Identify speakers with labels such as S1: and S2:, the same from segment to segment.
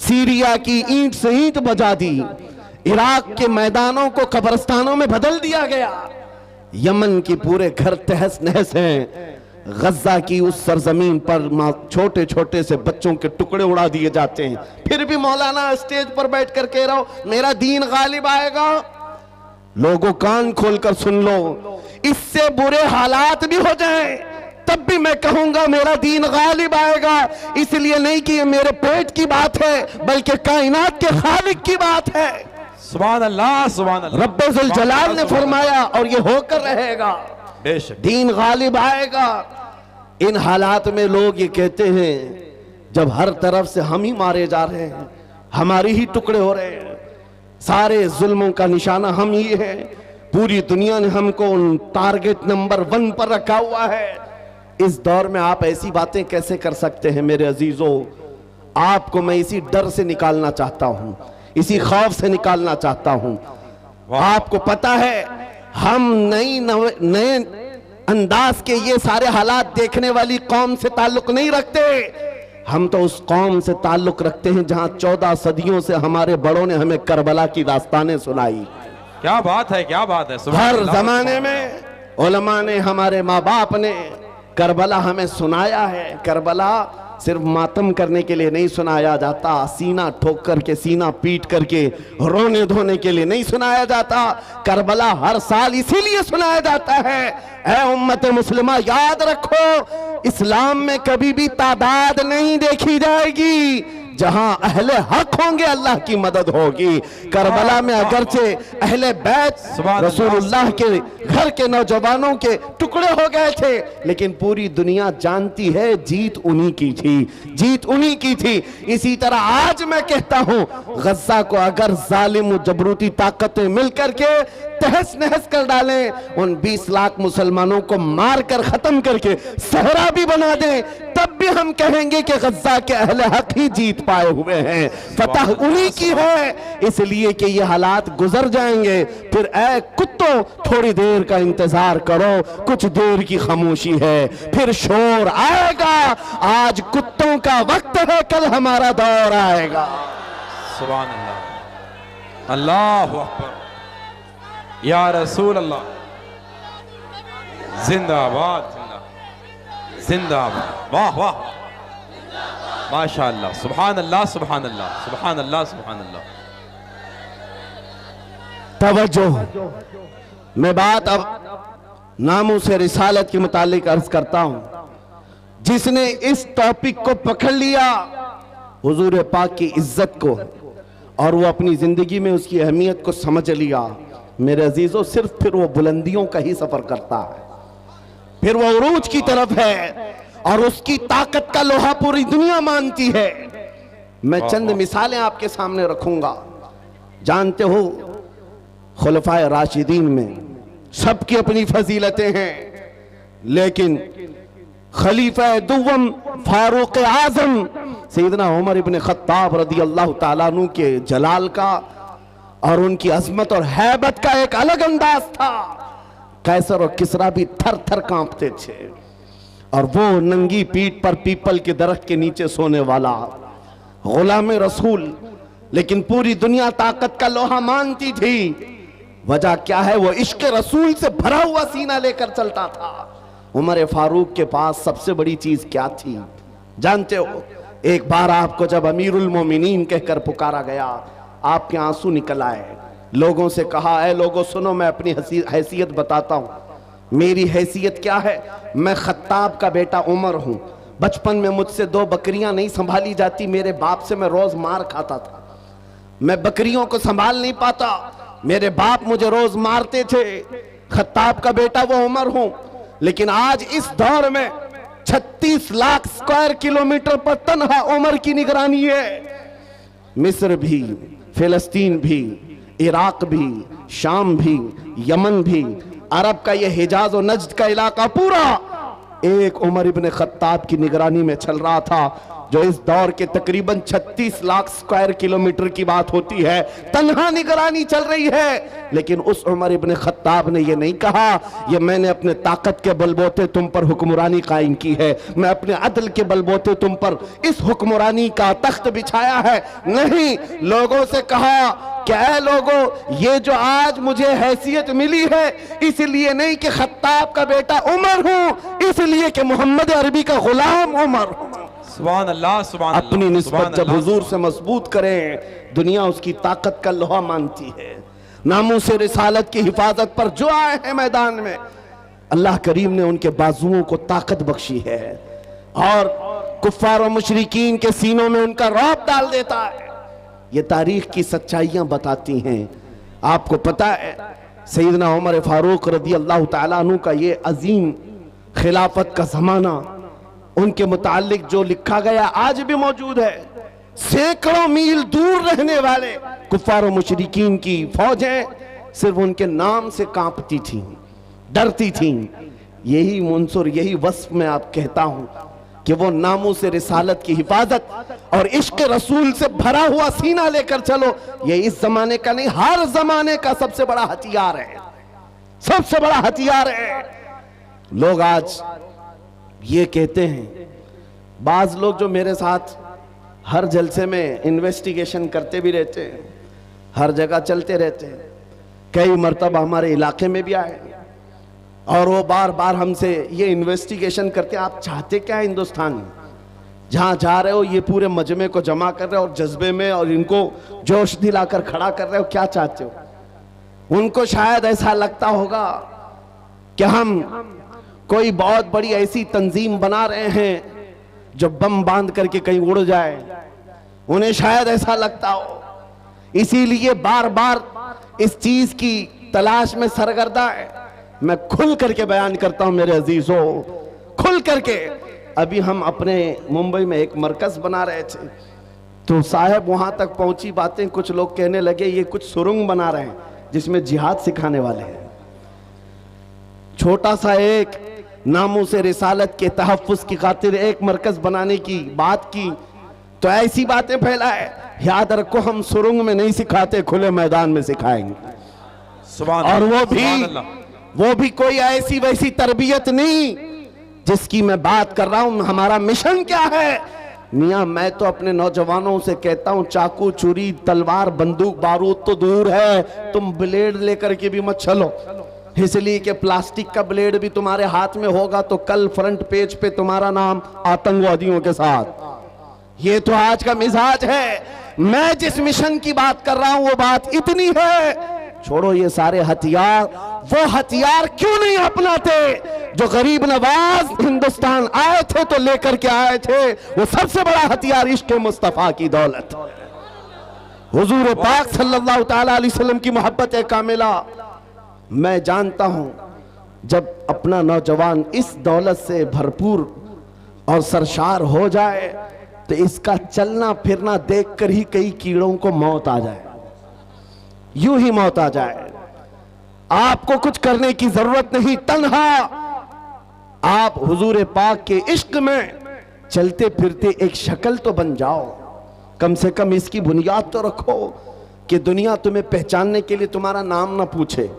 S1: Syria की ईंट से ईंट बजा दी, इराक के मैदानों को कब्रिस्तानों में बदल दिया गया, यमन की पूरे घर तहस नहस हैं, गज्जा की उस सरजमीन पर छोटे छोटे से बच्चों के टुकड़े उड़ा दिए जाते हैं। फिर भी मौलाना स्टेज पर बैठ कर कह रहा हो मेरा दीन गालिब आएगा। लोगों कान खोलकर सुन लो, इससे बुरे हालात भी हो जाएं तब भी मैं कहूंगा मेरा दीन गालिब आएगा। इसलिए नहीं कि ये मेरे पेट की बात है बल्कि कायनात के खालिक की बात है।
S2: सुभान अल्लाह, सुभान अल्लाह।
S1: रब्बे जुल जलाल ने फरमाया और ये होकर रहेगा, दीन गालिब आएगा। इन हालात में लोग ये कहते हैं जब हर तरफ से हम ही मारे जा रहे हैं, हमारे ही टुकड़े हो रहे हैं, सारे जुल्मों का निशाना हम ही है, पूरी दुनिया ने हमको टारगेट नंबर 1 पर रखा हुआ है। इस दौर में आप ऐसी बातें कैसे कर सकते हैं? मेरे अजीजों, आपको मैं इसी डर से निकालना चाहता हूं, इसी खौफ से निकालना चाहता हूं। आपको पता है हम नए अंदाज के ये सारे हालात देखने वाली कौम से ताल्लुक नहीं रखते, हम तो उस कौम से ताल्लुक रखते हैं जहां 14 सदियों से हमारे बड़ों ने हमें करबला की दास्तानें सुनाई।
S2: क्या बात है, क्या बात है।
S1: हर जमाने में उलमा ने, हमारे माँ बाप ने करबला हमें सुनाया है। करबला सिर्फ मातम करने के लिए नहीं सुनाया जाता, सीना ठोक करके, सीना पीट करके रोने धोने के लिए नहीं सुनाया जाता। करबला हर साल इसीलिए सुनाया जाता है, ऐ उम्मत मुस्लिमा याद रखो, इस्लाम में कभी भी तादाद नहीं देखी जाएगी, जहां अहले हक होंगे अल्लाह की मदद होगी। करबला में अगरचे अहले बैत रसूलुल्लाह के घर के नौजवानों के टुकड़े हो गए थे, लेकिन पूरी दुनिया जानती है जीत उन्हीं की थी, जीत उन्हीं की थी। इसी तरह आज मैं कहता हूं, गज्जा को अगर जालिम जबरूती ताकतें मिलकर के तहस नहस कर डालें, उन 20 लाख मुसलमानों को मार कर खत्म करके सहरा भी बना दें, तब भी हम कहेंगे कि गज्जा के अहले हक ही जीत पाए हुए हैं, फतह उन्हीं की है। इसलिए कि ये हालात गुजर जाएंगे, फिर ऐ कुत्तों थोड़ी देर का इंतजार करो, कुछ देर की खामोशी है, फिर शोर आएगा। आज कुत्तों का वक्त है, कल हमारा दौर आएगा।
S2: सुभान अल्लाह, अल्लाहु अकबर, या रसूल अल्लाह, जिंदाबाद जिंदाबाद, वाह वाह, माशाअल्लाह, सुभान अल्लाह, सुभान अल्लाह, सुभान अल्लाह, सुभान अल्लाह।
S1: तवज्जो, मैं बात अब नामों से रिसालत के मुतालिक अर्ज करता हूं। जिसने इस टॉपिक को पकड़ लिया, हुजूर पाक की इज्जत को, और वो अपनी जिंदगी में उसकी अहमियत को समझ लिया, मेरे अजीजों, सिर्फ फिर वो बुलंदियों का ही सफर करता है, फिर वो उरूज की तरफ है, और उसकी ताकत का लोहा पूरी दुनिया मानती है। मैं चंद मिसालें आपके सामने रखूंगा। जानते हो, खुलफाए राशिदीन में सबकी अपनी फजीलतें हैं, लेकिन खलीफा दुव्वम फारूक आजम सैयदना उमर इब्न खत्ताब रदी अल्लाह ताला अन्हु के जलाल का और उनकी अजमत और हैबत का एक अलग अंदाज था। कैसर और किसरा भी थर थर कांपते थे, और वो नंगी पीठ पर पीपल के दरख्त के नीचे सोने वाला गुलाम रसूल, लेकिन पूरी दुनिया ताकत का लोहा मानती थी। वजह क्या है? वो इश्क रसूल से भरा हुआ सीना लेकर चलता था। उमर फारूक के पास सबसे बड़ी चीज क्या थी जानते हो? एक बार आपको जब अमीरुल मोमिनीन कहकर पुकारा गया, आपके आंसू निकल आए। लोगों से कहा, ऐ लोगों सुनो, मैं अपनी हैसियत बताता हूं। मेरी हैसियत क्या है? मैं खत्ताब का बेटा उमर हूं। बचपन में मुझसे 2 बकरियां नहीं संभाली जाती, मेरे बाप से मैं रोज मार खाता था। मैं बकरियों को संभाल नहीं पाता, मेरे बाप मुझे रोज मारते थे। खत्ताब का बेटा वो उमर हूं, लेकिन आज इस दौर में 36 लाख स्क्वायर किलोमीटर पर तन्हा उमर की निगरानी है। मिस्र भी, फिलिस्तीन भी, इराक भी, शाम भी, यमन भी, अरब का ये हिजाज और नज्द का इलाका पूरा एक उमर इब्न खत्ताब की निगरानी में चल रहा था। जो इस दौर के तकरीबन 36 लाख स्क्वायर किलोमीटर की बात होती है, तन्हा निगरानी चल रही है। लेकिन उस उमर इब्न खत्ताब ने यह नहीं कहा ये मैंने अपने ताकत के बलबोते तुम पर हुक्मरानी कायम की है, मैं अपने अदल के बलबोते तुम पर इस हुक्मरानी का तख्त बिछाया है। नहीं, लोगों से कहा क्या है लोगों, ये जो आज मुझे हैसियत मिली है इसलिए नहीं कि खत्ताब का बेटा उमर हूं, इसलिए कि मोहम्मद अरबी का गुलाम उमर हूं।
S2: सुभान अल्लाह, सुभान अल्लाह।
S1: अपनी निस्बत जब हुजूर से मजबूत करें, दुनिया उसकी ताकत का लोहा मानती है। नामूस रिसालत की हिफाजत पर जो आए हैं मैदान में, अल्लाह करीम ने उनके बाजुओं को ताकत बख्शी है और कुफ्फार और मुशरिकीन के सीनों में उनका रौब डाल देता है। ये तारीख की सच्चाइयां बताती हैं। आपको पता है सैयदना उमर फारूक रदी अल्लाह तआला अन्हु का ये अजीम खिलाफत का जमाना, उनके मुतालिक जो लिखा गया आज भी मौजूद है। सैकड़ों मील दूर रहने वाले कुफ्फार और मुशरिकीन की फौजें सिर्फ उनके नाम से कांपती थीं, डरती थीं। यही मुंसुर, यही वस्फ में आप कहता हूं कि वो नामों से रिसालत की हिफाजत और इश्क रसूल से भरा हुआ सीना लेकर चलो, ये इस जमाने का नहीं हर जमाने का सबसे बड़ा हथियार है, सबसे बड़ा हथियार है। लोग आज ये कहते हैं, बाज लोग जो मेरे साथ हर जलसे में इन्वेस्टिगेशन करते भी रहते हैं, हर जगह चलते रहते हैं, कई मर्तबा हमारे इलाके में भी आए और वो बार बार हमसे ये इन्वेस्टिगेशन करते हैं, आप चाहते क्या हिंदुस्तान में, जहां जा रहे हो ये पूरे मजमे को जमा कर रहे हो और जज्बे में और इनको जोश दिलाकर खड़ा कर रहे हो, क्या चाहते हो। उनको शायद ऐसा लगता होगा कि हम कोई बहुत बड़ी ऐसी तंजीम बना रहे हैं जो बम बांध करके कहीं उड़ जाए, उन्हें शायद ऐसा लगता हो, इसीलिए बार बार इस चीज की तलाश में सरगर्दा है। मैं खुल करके बयान करता हूं मेरे अजीजों, खुल करके। अभी हम अपने मुंबई में एक मरकज बना रहे थे तो साहब वहां तक पहुंची बातें, कुछ लोग कहने लगे ये कुछ सुरंग बना रहे हैं जिसमें जिहाद सिखाने वाले हैं। छोटा सा एक नामों से रिसालत के तहफ्फुज की खातिर एक मरकज बनाने की बात की तो ऐसी बातें फैलाए। याद रखो हम सुरंग में नहीं सिखाते, खुले मैदान में सिखाएंगे। और वो भी कोई ऐसी वैसी तरबियत नहीं जिसकी मैं बात कर रहा हूं। हमारा मिशन क्या है मियां, मैं तो अपने नौजवानों से कहता हूं चाकू छुरी तलवार बंदूक बारूद तो दूर है, तुम ब्लेड लेकर के भी मत चलो, इसलिए कि प्लास्टिक का ब्लेड भी तुम्हारे हाथ में होगा तो कल फ्रंट पेज पे तुम्हारा नाम आतंकवादियों के साथ। ये तो आज का मिजाज है। मैं जिस मिशन की बात कर रहा हूं वो बात इतनी है, छोड़ो ये सारे हथियार, वो हथियार क्यों नहीं अपनाते जो गरीब नवाज हिंदुस्तान आए थे तो लेकर के आए थे। वो सबसे बड़ा हथियार इश्क मुस्तफा की दौलत, हुजूर पाक सल्लल्लाहु तआला अलैहि वसल्लम की मोहब्बत कामिला। मैं जानता हूं जब अपना नौजवान इस दौलत से भरपूर और सरशार हो जाए तो इसका चलना फिरना देखकर ही कई कीड़ों को मौत आ जाए, यूं ही मौत आ जाए। आपको कुछ करने की जरूरत नहीं, तन्हा आप हुजूर पाक के इश्क में चलते फिरते एक शक्ल तो बन जाओ, कम से कम इसकी बुनियाद तो रखो कि दुनिया तुम्हें पहचानने के लिए तुम्हारा नाम ना पूछे।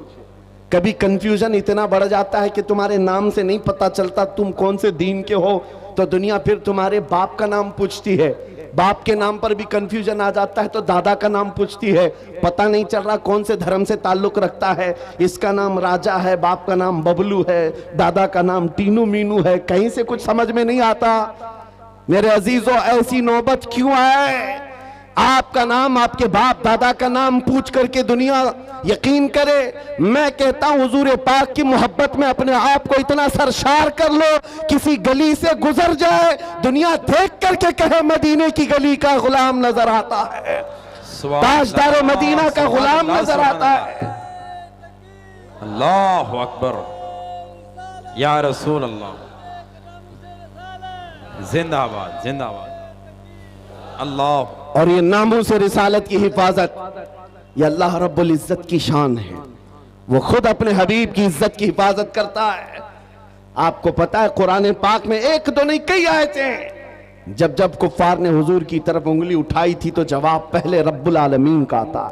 S1: कभी कंफ्यूजन इतना बढ़ जाता है कि तुम्हारे नाम से नहीं पता चलता तुम कौन से दीन के हो, तो दुनिया फिर तुम्हारे बाप का नाम पूछती है। बाप के नाम पर भी कंफ्यूजन आ जाता है तो दादा का नाम पूछती है, पता नहीं चल रहा कौन से धर्म से ताल्लुक रखता है। इसका नाम राजा है, बाप का नाम बबलू है, दादा का नाम टीनू मीनू है, कहीं से कुछ समझ में नहीं आता। मेरे अजीजों, ऐसी नौबत क्यों आए? आपका नाम, आपके बाप दादा का नाम पूछ करके दुनिया यकीन करे। मैं कहता हूं हुजूर पाक की मोहब्बत में अपने आप को इतना सरशार कर लो, किसी गली से गुजर जाए दुनिया देख करके कहे मदीने की गली का गुलाम नजर आता है, ताजदार मदीना का गुलाम नजर आता है।
S2: अल्लाह अकबर, या रसूल अल्लाह, जिंदाबाद जिंदाबाद अल्लाह।
S1: और ये नामों से रिसालत की हिफाजत ये अल्लाह रब्बुल इज्जत की शान है, वो खुद अपने हबीब की इज्जत की हिफाजत करता है। आपको पता है कुरान पाक में एक दो नहीं कई आयतें जब जब कुफ्फार ने हुजूर की तरफ उंगली उठाई थी तो जवाब पहले रब्बुल आलमीन का था।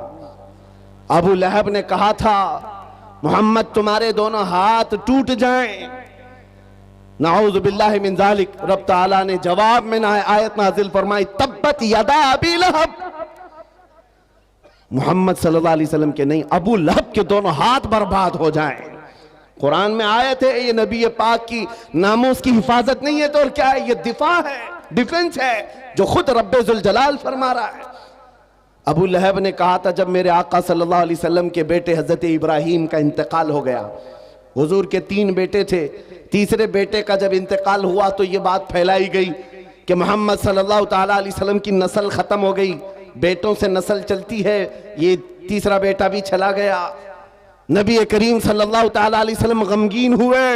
S1: अबू लहब ने कहा था मोहम्मद तुम्हारे दोनों हाथ टूट जाएं, नाऊज़ु बिल्लाहि मिन ज़ालिक। रब ताला ने जवाब में ना आयत नाजिल फरमाई तब्बत यदा अबी लहब। मोहम्मद सल्लल्लाहु अलैहि वसल्लम के नहीं, अबू लहब के दोनों हाथ बर्बाद हो जाएं। कुरान में आयत है, ये नबी पाक की नामूस की हिफाजत नहीं है तो और क्या है, ये दिफा है, डिफेंस है जो खुद रब्बे जुल जलाल फरमा रहा है। अबू लहब ने कहा था जब मेरे आका सल्लल्लाहु अलैहि वसल्लम के बेटे हजरत इब्राहीम का इंतकाल हो गया, हुजूर के 3 बेटे थे, तीसरे बेटे का जब इंतकाल हुआ तो ये बात फैलाई गई कि मोहम्मद सल्लल्लाहु ताला अलैहि वसल्लम की नस्ल खत्म हो गई, बेटों से नस्ल चलती है, ये तीसरा बेटा भी चला गया। नबी करीम सल्लल्लाहु ताला अलैहि वसल्लम गमगीन हुए।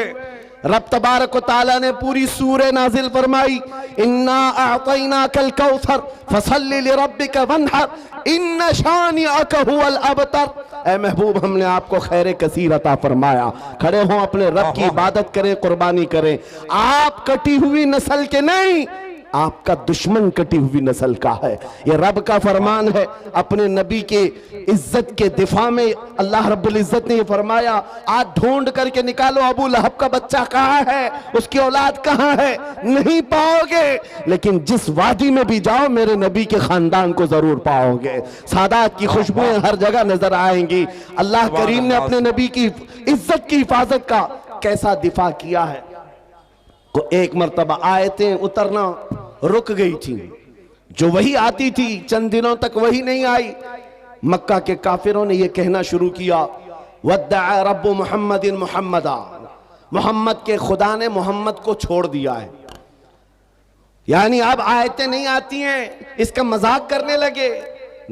S1: रब तबारक व तआला ने पूरी सूरह नाजिल फरमाई इन्ना अअतैनाकल कौसर फसल्लि लिरब्बिका वन्हर इन्न शानिअका हुवल अबतर। ए महबूब, हमने आपको खैर कसीर अता फरमाया, खड़े हो अपने रब की इबादत करें, कुर्बानी करें। आप कटी हुई नस्ल के नहीं, आपका दुश्मन कटी हुई नस्ल का है। ये रब का फरमान है। अपने नबी के इज्जत के दिफा में अल्लाह रब्बुल इज्जत ने फरमाया आज ढूंढ करके निकालो अबू लहब का बच्चा कहाँ है, उसकी औलाद कहाँ है, नहीं पाओगे। लेकिन जिस वादी में भी जाओ मेरे नबी के खानदान को जरूर पाओगे। सादात की खुशबुएं हर जगह नजर आएंगी। अल्लाह करीम ने अपने नबी की इज्जत की हिफाजत का कैसा दिफा किया है। को एक मर्तबा आयतें उतरना रुक गई थी, जो वही आती थी चंद दिनों तक वही नहीं आई। मक्का के काफिरों ने यह कहना शुरू किया वद्दअ रब्बु मुहम्मदिन मुहम्मदा, मोहम्मद के खुदा ने मोहम्मद को छोड़ दिया है। यानी अब आयतें नहीं आती हैं, इसका मजाक करने लगे।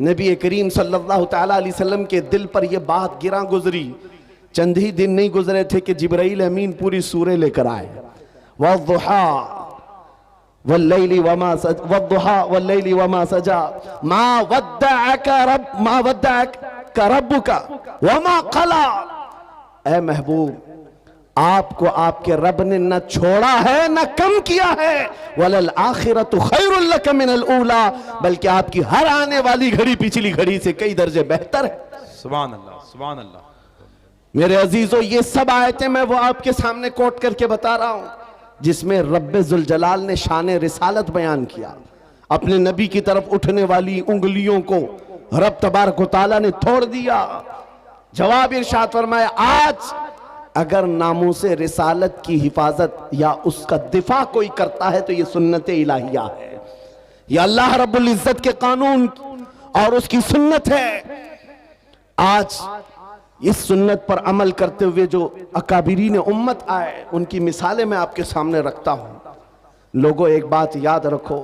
S1: नबी करीम सल्लल्लाहु ताला अलैहि वसल्लम के दिल पर यह बात गिरा गुजरी। चंद ही दिन नहीं गुजरे थे कि जिब्राइल अमीन पूरी सूरह लेकर आए। वद्दुहा वल्लैलि वमा सजा मा वद्दअका रब्बुका वमा क़ला। ऐ महबूब, आपको आपके रब ने न छोड़ा है न कम किया है। वलल आखिरतु खैरुल लक मिनल ऊला, बल्कि आपकी हर आने वाली घड़ी पिछली घड़ी से कई दर्जे बेहतर है।
S2: सुभान अल्लाह, सुभान अल्लाह।
S1: मेरे अजीजों, ये सब आयतें मैं वो आपके सामने कोट करके बता रहा हूं जिसमें रब्बे जुल जलाल ने शान रिसालत बयान किया। अपने नबी की तरफ उठने वाली उंगलियों को रब तबारक व तआला ने तोड़ दिया। जवाब इरशाद फरमाया आज अगर नामूसे रिसालत की हिफाजत या उसका दिफा कोई करता है तो ये सुन्नत इलाहिया है, ये अल्लाह रब्बुल इज्जत के कानून और उसकी सुन्नत है। आज इस सुन्नत पर अमल करते हुए जो अकाबिरीन उम्मत आए उनकी मिसालें मैं आपके सामने रखता हूं। लोगों, एक बात याद रखो,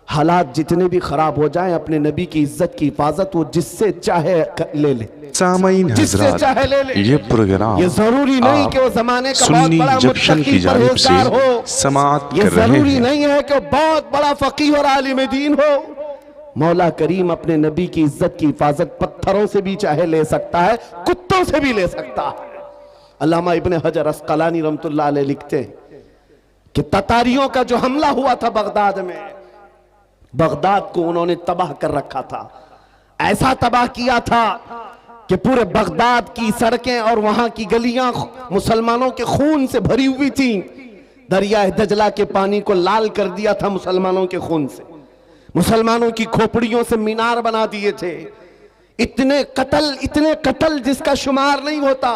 S1: हालात जितने भी खराब हो जाएं अपने नबी की इज्जत की हिफाजत वो जिससे चाहे ले ले, जिससे चाहे ले ले।
S3: ये प्रोग्राम
S1: ये जरूरी नहीं कि वो जमाने का बहुत बड़ा
S3: जंक्शन की जानिब से
S1: हो,
S3: समाअत
S1: ये
S3: कर रहे
S1: जरूरी
S3: हैं।
S1: नहीं है कि वो बहुत बड़ा फकीह और आलिम दीन हो। मौला करीम अपने नबी की इज्जत की हिफाजत पत्थरों से भी चाहे ले सकता है, कुत्तों से भी ले सकता है। अल्लामा इब्ने हजर अस्कलानी रहमतुल्लाह अलैह लिखते हैं कि ततारियों का जो हमला हुआ था बगदाद में, बगदाद को उन्होंने तबाह कर रखा था। ऐसा तबाह किया था कि पूरे बगदाद की सड़कें और वहां की गलियां मुसलमानों के खून से भरी हुई थी। दरिया दजला के पानी को लाल कर दिया था मुसलमानों के खून से। मुसलमानों की खोपड़ियों से मीनार बना दिए थे। इतने कत्ल जिसका शुमार नहीं होता।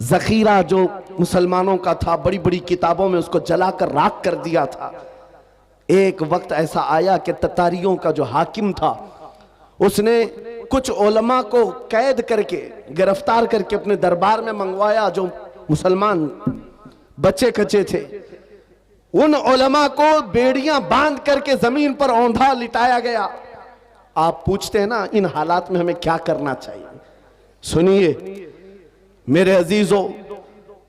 S1: जखीरा जो मुसलमानों का था बड़ी बड़ी किताबों में उसको जलाकर राख कर दिया था। एक वक्त ऐसा आया कि ततारियों का जो हाकिम था उसने कुछ उलमा को कैद करके गिरफ्तार करके अपने दरबार में मंगवाया जो मुसलमान बच्चे कच्चे थे। उन उलमा को बेड़ियां बांध करके जमीन पर औंधा लिटाया गया। आप पूछते हैं ना इन हालात में हमें क्या करना चाहिए। सुनिए मेरे अजीजों,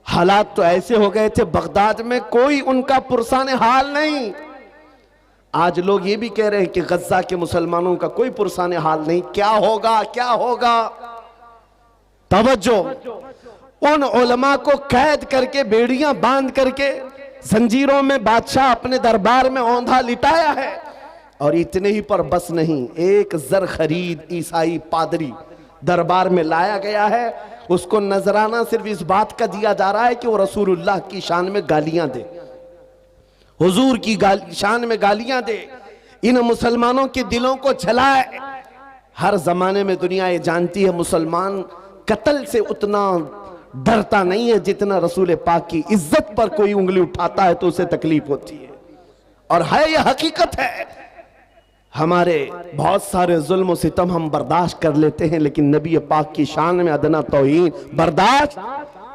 S1: हालात तो ऐसे हो गए थे बगदाद में कोई उनका पुरसाने हाल नहीं। आज लोग ये भी कह रहे हैं कि गज्जा के मुसलमानों का कोई पुरसाने हाल नहीं। क्या होगा, क्या होगा? तवज्जो, उन उलमा को कैद करके बेड़ियां बांध करके जंजीरों में बादशाह अपने दरबार में औंधा लिटाया है। और इतने ही पर बस नहीं, एक जर खरीद ईसाई पादरी दरबार में लाया गया है। उसको नजराना सिर्फ इस बात का दिया जा रहा है कि वो रसूलुल्लाह की शान में गालियां दे, हुजूर की शान में गालियां दे, इन मुसलमानों के दिलों को जलाए। हर जमाने में दुनिया ये जानती है मुसलमान कत्ल से उतना डरता नहीं है जितना रसूल पाक की इज्जत पर कोई उंगली उठाता है तो उसे तकलीफ होती है। और है यह हकीकत है, हमारे बहुत सारे जुल्म सितम हम बर्दाश्त कर लेते हैं, लेकिन नबी पाक की शान में अदना तौहीन बर्दाश्त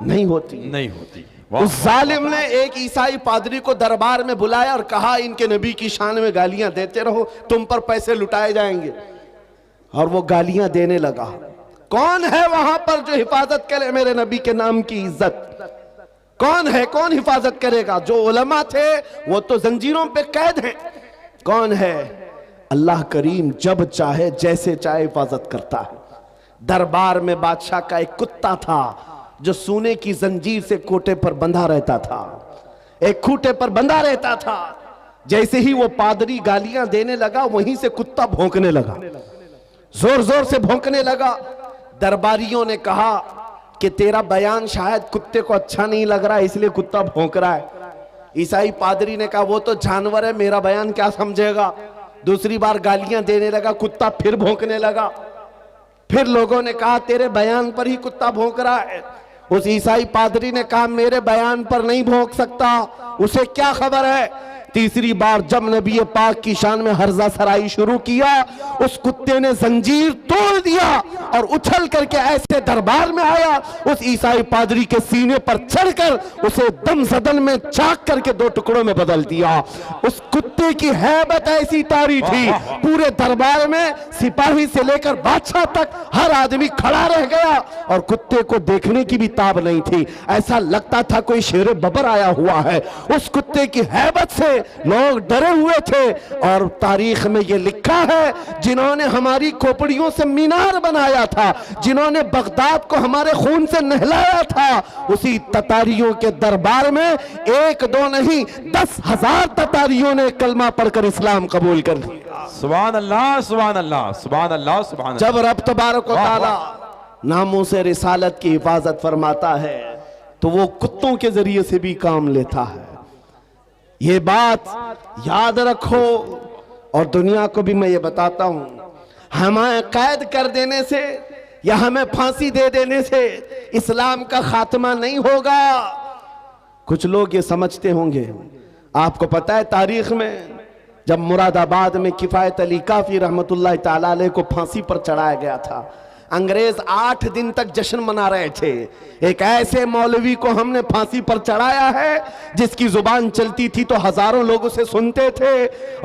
S1: नहीं होती। उस जालिम ने एक ईसाई पादरी को दरबार में बुलाया और कहा, इनके नबी की शान में गालियां देते रहो, तुम पर पैसे लुटाए जाएंगे। और वो गालियां देने लगा। कौन है वहां पर जो हिफाजत करे मेरे नबी के नाम की इज्जत? कौन है, कौन हिफाजत करेगा? जो उलमा थे वो तो जंजीरों पे कैद हैं। कौन है? अल्लाह करीम जब चाहे जैसे चाहे हिफाजत करता है। दरबार में बादशाह का एक कुत्ता था जो सोने की जंजीर से कोटे पर बंधा रहता था, एक खूंटे पर बंधा रहता था। जैसे ही वो पादरी गालियां देने लगा, वहीं से कुत्ता भौंकने लगा, जोर जोर से भौंकने लगा। दरबारियों ने कहा कि तेरा बयान शायद कुत्ते को अच्छा नहीं लग रहा है, इसलिए कुत्ता भौंक रहा है। ईसाई पादरी ने कहा, वो तो जानवर है, मेरा बयान क्या समझेगा। दूसरी बार गालियां देने लगा, कुत्ता फिर भौंकने लगा। फिर लोगों ने कहा, तेरे बयान पर ही कुत्ता भौंक रहा है। उस ईसाई पादरी ने कहा, मेरे बयान पर नहीं भौंक सकता, उसे क्या खबर है। तीसरी बार जब नबी पाक की शान में हर्जा सराई शुरू किया, उस कुत्ते ने जंजीर तोड़ दिया और उछल करके ऐसे दरबार में आया, उस ईसाई पादरी के सीने पर चढ़कर उसे दम सदन में चाक करके दो टुकड़ों में बदल दिया। उस कुत्ते की हैबत ऐसी तारी थी, पूरे दरबार में सिपाही से लेकर बादशाह तक हर आदमी खड़ा रह गया और कुत्ते को देखने की भी ताब नहीं थी। ऐसा लगता था कोई शेर बबर आया हुआ है। उस कुत्ते की हैबत से लोग डरे हुए थे। और तारीख में यह लिखा है, जिन्होंने हमारी खोपड़ियों से मीनार बनाया था, जिन्होंने बगदाद को हमारे खून से नहलाया था, उसी ततारियों के दरबार में एक दो नहीं 10,000 ततारियों ने कलमा पढ़कर इस्लाम कबूल कर लिया।
S2: सुभान अल्लाह, सुभान अल्लाह, सुभान अल्लाह, सुभान अल्लाह।
S1: जब रब तबारक व तआला नामों से रिसालत की हिफाजत फरमाता है तो वो कुत्तों के जरिए से भी काम लेता है। ये बात याद रखो। और दुनिया को भी मैं ये बताता हूं, हमें कैद कर देने से या हमें फांसी दे देने से इस्लाम का खात्मा नहीं होगा। कुछ लोग ये समझते होंगे, आपको पता है तारीख में जब मुरादाबाद में किफायत अली काफी रहमतुल्लाह ताला अलैह को फांसी पर चढ़ाया गया था, अंग्रेज 8 दिन तक जश्न मना रहे थे। एक ऐसे मौलवी को हमने फांसी पर चढ़ाया है जिसकी जुबान चलती थी तो हजारों लोग उसे सुनते थे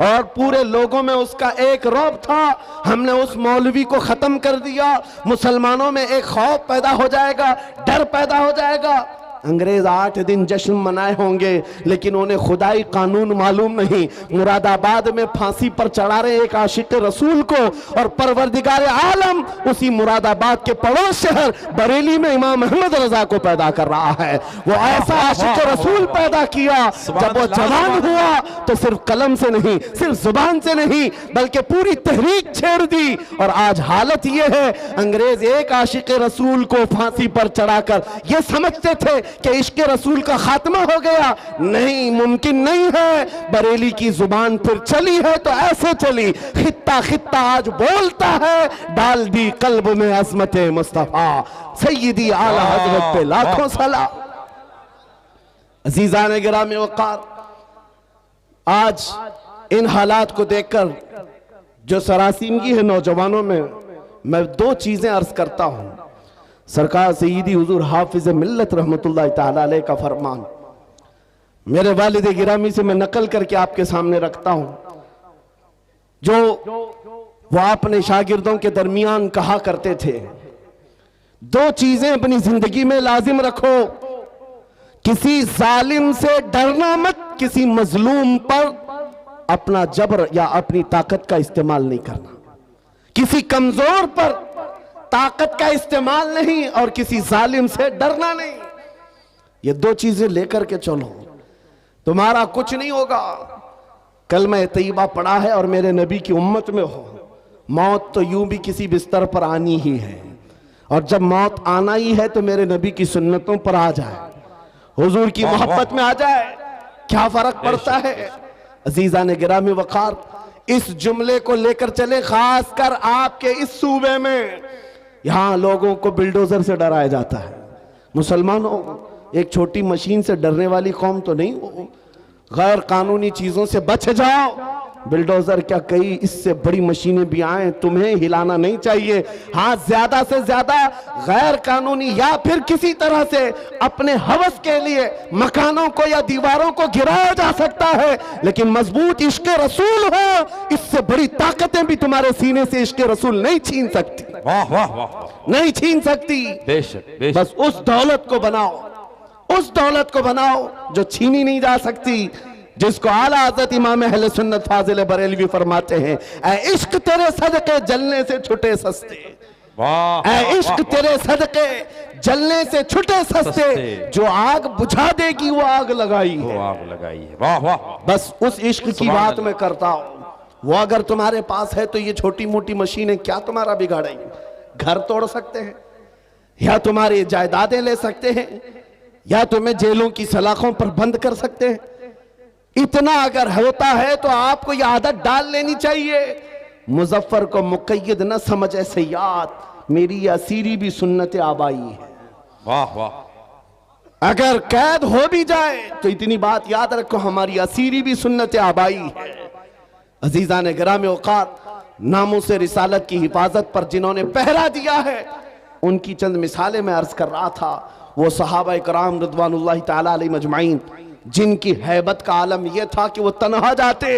S1: और पूरे लोगों में उसका एक रौब था। हमने उस मौलवी को खत्म कर दिया। मुसलमानों में एक खौफ पैदा हो जाएगा, डर पैदा हो जाएगा। अंग्रेज 8 दिन जश्न मनाए होंगे लेकिन उन्हें खुदाई कानून मालूम नहीं। मुरादाबाद में फांसी पर चढ़ा रहे एक आशिक रसूल को और परवरदिगार आलम उसी मुरादाबाद के पड़ोस शहर बरेली में इमाम अहमद रजा को पैदा कर रहा है। वो ऐसा आशिक रसूल पैदा किया, जब वो जवान हुआ तो सिर्फ कलम से नहीं, सिर्फ जुबान से नहीं, बल्कि पूरी तहरीक छेड़ दी। और आज हालत ये है, अंग्रेज एक आशिक रसूल को फांसी पर चढ़ाकर ये समझते थे कि इश्क रसूल का खात्मा हो गया। नहीं, मुमकिन नहीं है। बरेली की जुबान फिर चली है तो ऐसे चली, खित्ता खित्ता आज बोलता है, डाल दी कल्ब में अज़मत मुस्तफा सय्यदी आला हजरत पे लाखों सलाम। अजीजान गिरामी वक़ार, आज इन हालात को देखकर जो सरासीमगी है नौजवानों में, मैं 2 चीजें अर्ज करता हूं। सरकार सय्यदी हुजूर हाफिज मिल्लत रहमतुल्लाह ताला अलैह का फरमान मेरे वालिद गिरामी से मैं नकल करके आपके सामने रखता हूं, जो वो अपने शागिर्दों के दरमियान कहा करते थे, 2 चीजें अपनी जिंदगी में लाजिम रखो। किसी जालिम से डरना मत, किसी मजलूम पर अपना जबर या अपनी ताकत का इस्तेमाल नहीं करना, किसी कमजोर पर ताकत का इस्तेमाल नहीं और किसी जालिम से डरना नहीं। ये 2 चीजें लेकर के चलो तुम्हारा कुछ नहीं होगा। कलमा तैयबा पढ़ा है और मेरे नबी की उम्मत में हो, मौत तो यूं भी किसी बिस्तर पर आनी ही है, और जब मौत आना ही है तो मेरे नबी की सुन्नतों पर आ जाए, हुजूर की मोहब्बत में आ जाए, क्या फर्क पड़ता है। अजीजा ने गिरामी वकार, इस जुमले को लेकर चले, खासकर आपके इस सूबे में, यहां लोगों को बिल्डोजर से डराया जाता है। मुसलमानों, एक छोटी मशीन से डरने वाली कौम तो नहीं हो, गैर कानूनी चीजों से बच जाओ। बिल्डोजर क्या, कई इससे बड़ी मशीनें भी आए, तुम्हें हिलाना नहीं चाहिए। हाँ, ज्यादा से ज्यादा गैर कानूनी या फिर किसी तरह से अपने हवस के लिए मकानों को या दीवारों को गिराया जा सकता है, लेकिन मजबूत इश्क रसूल हो, इससे बड़ी ताकतें भी तुम्हारे सीने से इश्क रसूल नहीं छीन सकती।
S2: वाह वाह वाह,
S1: नहीं छीन सकती।
S2: बेशक बेशक।
S1: बस उस दौलत को बनाओ, उस दौलत को बनाओ जो छीनी नहीं जा सकती, जिसको आला हज़रत इमाम अहले सुन्नत फाजिल बरेलवी फरमाते हैं, ऐ इश्क तेरे सदके जलने से छुटे सस्ते।
S2: वाह,
S1: ऐ इश्क तेरे सदके जलने से छुटे सस्ते, जो आग बुझा देगी वो आग लगाई है,
S2: वो आग लगाई है। वाह वाह,
S1: बस उस इश्क की बात मैं करता हूं। वो अगर तुम्हारे पास है तो ये छोटी मोटी मशीनें क्या तुम्हारा बिगाड़ेंगी। घर तोड़ सकते हैं, या तुम्हारी जायदादें ले सकते हैं, या तुम्हें जेलों की सलाखों पर बंद कर सकते हैं। इतना अगर होता है तो आपको यह आदत डाल लेनी चाहिए, मुजफ्फर को मुक़य्यद न समझ ऐसे याद, मेरी असीरी भी सुन्नत आबाई है।
S2: वाह वाह।
S1: अगर कैद हो भी जाए तो इतनी बात याद रखो, हमारी असीरी भी सुन्नत आबाई है। अजीजा ने गिरामी औकात, नामों से रिसालत की हिफाजत पर जिन्होंने पहरा दिया है, उनकी चंद मिसालें मैं अर्ज कर रहा था। वो सहाबा इकराम रिदवानुल्लाहि ताला अलैहिम अजमाइन, जिनकी हैबत का आलम यह था कि वो तन्हा जाते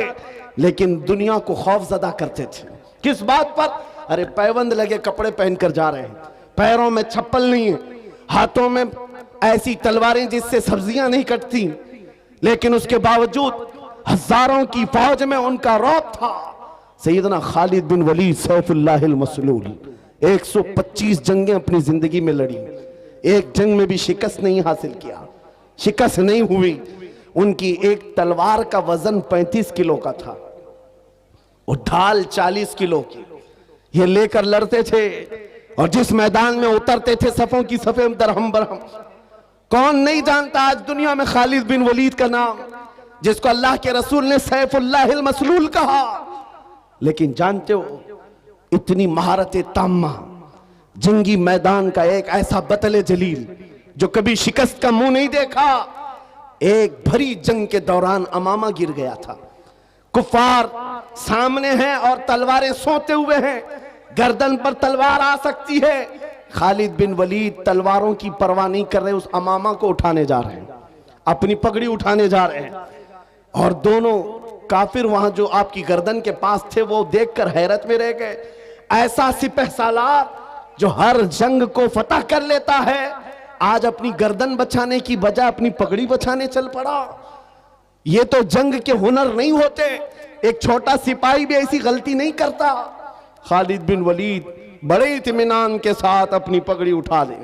S1: लेकिन दुनिया को खौफजदा करते थे। किस बात पर? अरे पैबंद लगे कपड़े पहनकर जा रहे हैं, पैरों में चप्पल नहीं है, हाथों में ऐसी तलवारें जिससे सब्जियां नहीं कटती, लेकिन उसके बावजूद हजारों की फौज में उनका रौब था। सैयदना खालिद बिन वलीद सैफुल्लाहिल मसलूल 125 जंगें अपनी जिंदगी में लड़ी, एक जंग में भी शिकस्त नहीं हासिल किया, शिकस्त नहीं हुई। उनकी एक तलवार का वजन 35 किलो का था और ढाल 40 किलो की, ये लेकर लड़ते थे और जिस मैदान में उतरते थे सफों की सफे दरहम बरहम। कौन नहीं जानता आज दुनिया में खालिद बिन वलीद का नाम, जिसको अल्लाह के रसूल ने सैफुल्लाहिल मसलूल कहा। लेकिन जानते हो, इतनी महारत ताम्मा, जंगी मैदान का एक ऐसा बतले जलील जो कभी शिकस्त का मुंह नहीं देखा, एक भरी जंग के दौरान अमामा गिर गया था। कुफार सामने हैं और तलवारें सोते हुए हैं, गर्दन पर तलवार आ सकती है। खालिद बिन वलीद तलवारों की परवाह नहीं कर रहे, उस अमामा को उठाने जा रहे हैं, अपनी पगड़ी उठाने जा रहे हैं। और दोनों काफिर वहां जो आपकी गर्दन के पास थे वो देखकर हैरत में रह गए। ऐसा सिपह सालार जो हर जंग को फतह कर लेता है, आज अपनी गर्दन बचाने की बजाय अपनी पगड़ी बचाने चल पड़ा। ये तो जंग के हुनर नहीं होते, एक छोटा सिपाही भी ऐसी गलती नहीं करता। खालिद बिन वलीद बड़े इत्मीनान के साथ अपनी पगड़ी उठा ले